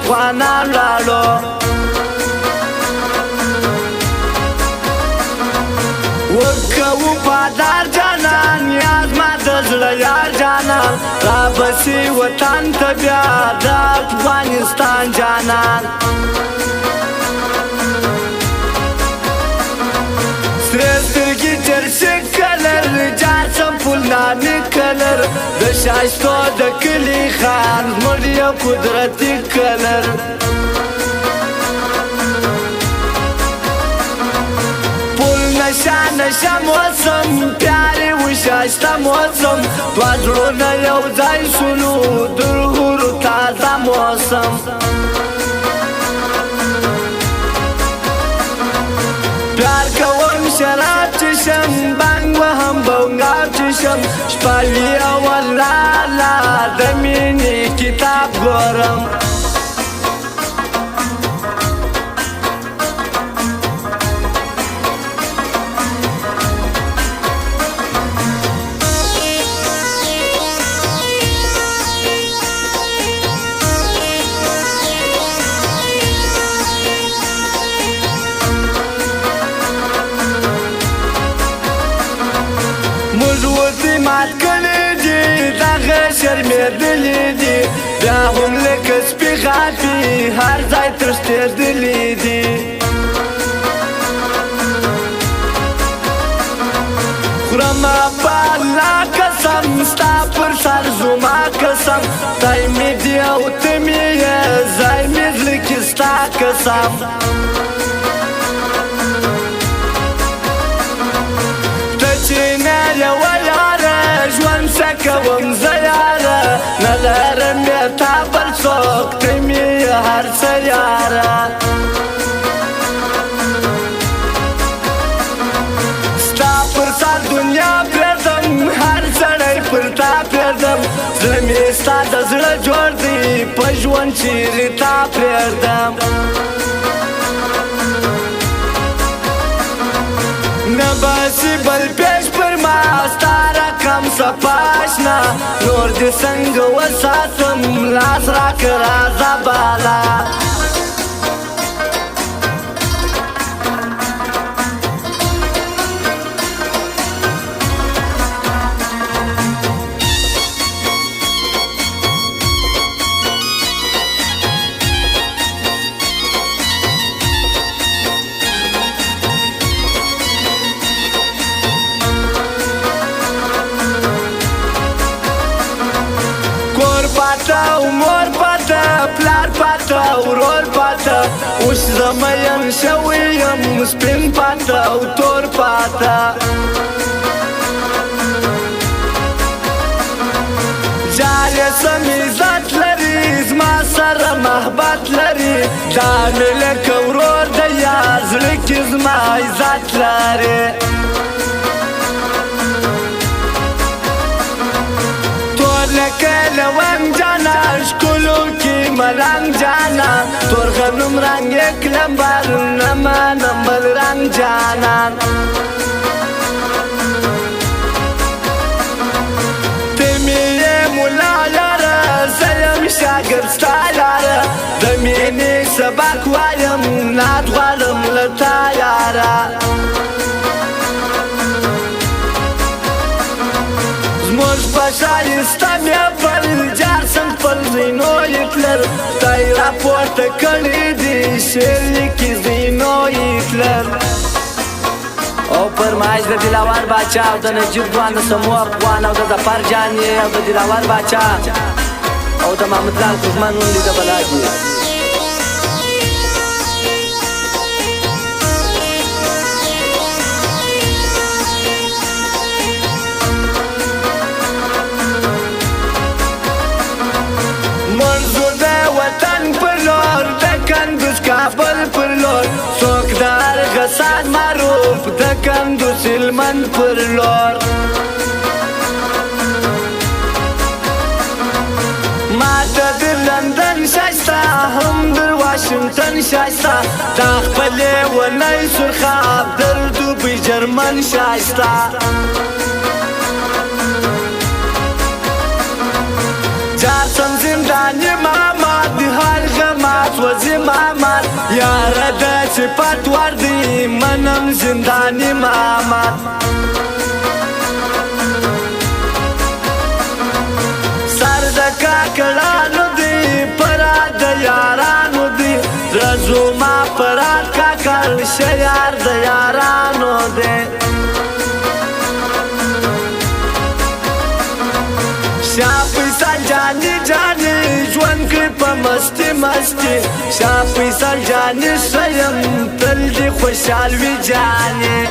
افغانان لاړو ورکه وفادار جانان یا زما د زړه یار جانان رابسي وطن ته بیا د افغانستان جانان سره سترګې چرسي کلر جاسم فلاني کلر د ښایستو د کلي خان زموږ یو قدرتي کلر نشا نشا موسم پیارې و ښایسته موسم دوه زړونه یو ځای شولو د روحونو تازه موسم پیار کوم شراب چشم بنګ وهم بونګار چشم شپه وي او ولاله د مینې کتاب ګورم مات کړي دي دغه شرمېدلي دي بیا هم لکه سپي غاپي هر ځای تښتېدلي دي خورمه په الله قسم ستا پر سر زما قسم تای مې دي او ته مې یې ځای مې زړه کې ستا قسم ته چې نه یوه ژوند څه کوم زه یاره نه لرم بیا تا بل څوک ته مې هر څه یاره ستا پر سر دنیا پرېږدم هر سړی پر تا پرېږدم زړه مې ستا د زړه جوړ دی په ژوند چیرې تا پرېږدم نه باسي بل پیش پر ما ستا رقم صفاشنا نور دې څنګه وساتم لاس راکړه راځه بالا مور پاته پلار پاته ورور پاته اوس زه مین شوی یم سپین پاته او تور پاته جال یې سم عزت لري زما سره محبت لري دا مې لکه ورور دی یار زړه کې زما عزت لري لکه لونګ جانا ښکلو کې ملنګ جانا تور غنم رنګ یک لمبر نه منم بل رنګ جانان ته مې یې ملا یاره زه یم شاګرد ستا یاره د مینې سبق وایم نعت غواړم له تا یاره زموږ په ښایسته محفل جارسن خپل زینو یې تلل خدای راپورته کړي دي شعر لیکي زینو یې تلل او فرمایش د دلاور باچا او د نجیب ځوان د سمو افغان او د ظفر جان او د دلاور باچا او د محمد لال قزمان نوم لیده بلا دي کابل پر لور څوکدار غسان معروف د کندوز هلمند پر لور ما ته د لندن ښایسته هم د واشنګټن ښایسته دا خپلې ونی سرخاب در دوبۍ جرمن ښایسته جارسن زنداني محمد هر غمات و زمامات یاره د صفت وردی منم زندان امامات سر د کاکړانو دی پرات د یارانو دی رزو ما پرات کاکړ شیار د یارانو دی شاه فیصل جانی جانی ژوند کړي په مستی مستی شاه فیصل جانی شیم تل دې خوشحال وي جانې